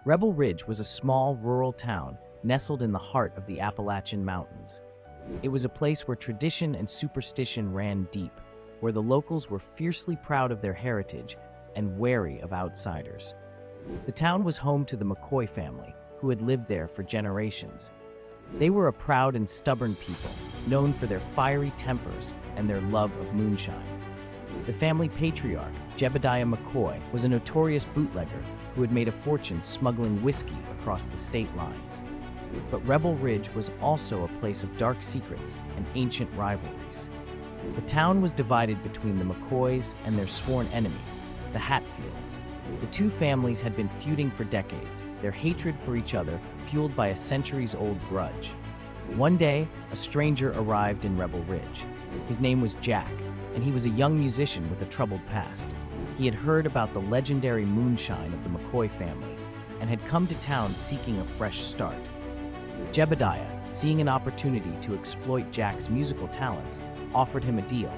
Rebel Ridge was a small, rural town nestled in the heart of the Appalachian Mountains. It was a place where tradition and superstition ran deep, where the locals were fiercely proud of their heritage and wary of outsiders. The town was home to the McCoy family, who had lived there for generations. They were a proud and stubborn people, known for their fiery tempers and their love of moonshine. The family patriarch, Jebediah McCoy, was a notorious bootlegger who had made a fortune smuggling whiskey across the state lines. But Rebel Ridge was also a place of dark secrets and ancient rivalries. The town was divided between the McCoys and their sworn enemies, the Hatfields. The two families had been feuding for decades, their hatred for each other fueled by a centuries-old grudge. One day, a stranger arrived in Rebel Ridge. His name was Jack, and he was a young musician with a troubled past. He had heard about the legendary moonshine of the McCoy family and had come to town seeking a fresh start. Jebediah, seeing an opportunity to exploit Jack's musical talents, offered him a deal.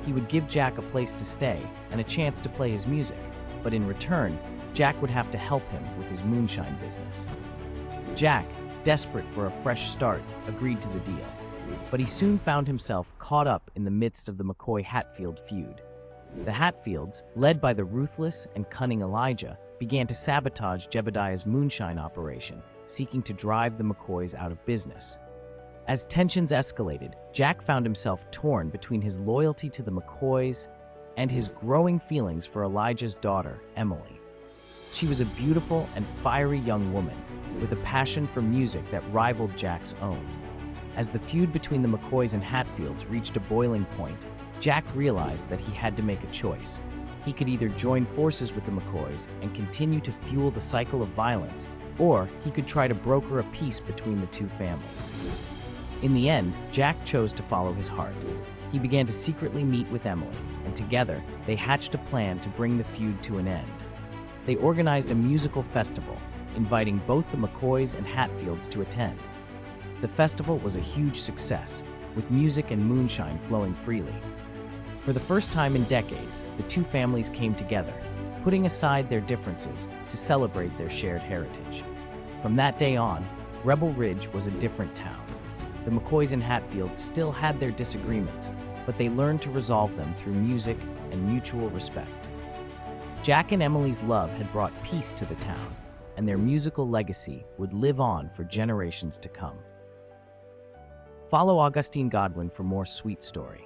He would give Jack a place to stay and a chance to play his music, but in return, Jack would have to help him with his moonshine business. Jack, desperate for a fresh start, agreed to the deal, but he soon found himself caught up in the midst of the McCoy-Hatfield feud. The Hatfields, led by the ruthless and cunning Elijah, began to sabotage Jebediah's moonshine operation, seeking to drive the McCoys out of business. As tensions escalated, Jack found himself torn between his loyalty to the McCoys and his growing feelings for Elijah's daughter, Emily. She was a beautiful and fiery young woman, with a passion for music that rivaled Jack's own. As the feud between the McCoys and Hatfields reached a boiling point, Jack realized that he had to make a choice. He could either join forces with the McCoys and continue to fuel the cycle of violence, or he could try to broker a peace between the two families. In the end, Jack chose to follow his heart. He began to secretly meet with Emily, and together they hatched a plan to bring the feud to an end. They organized a musical festival, inviting both the McCoys and Hatfields to attend. The festival was a huge success, with music and moonshine flowing freely. For the first time in decades, the two families came together, putting aside their differences to celebrate their shared heritage. From that day on, Rebel Ridge was a different town. The McCoys and Hatfields still had their disagreements, but they learned to resolve them through music and mutual respect. Jack and Emily's love had brought peace to the town, and their musical legacy would live on for generations to come. Follow Augustine Godwin for more sweet story.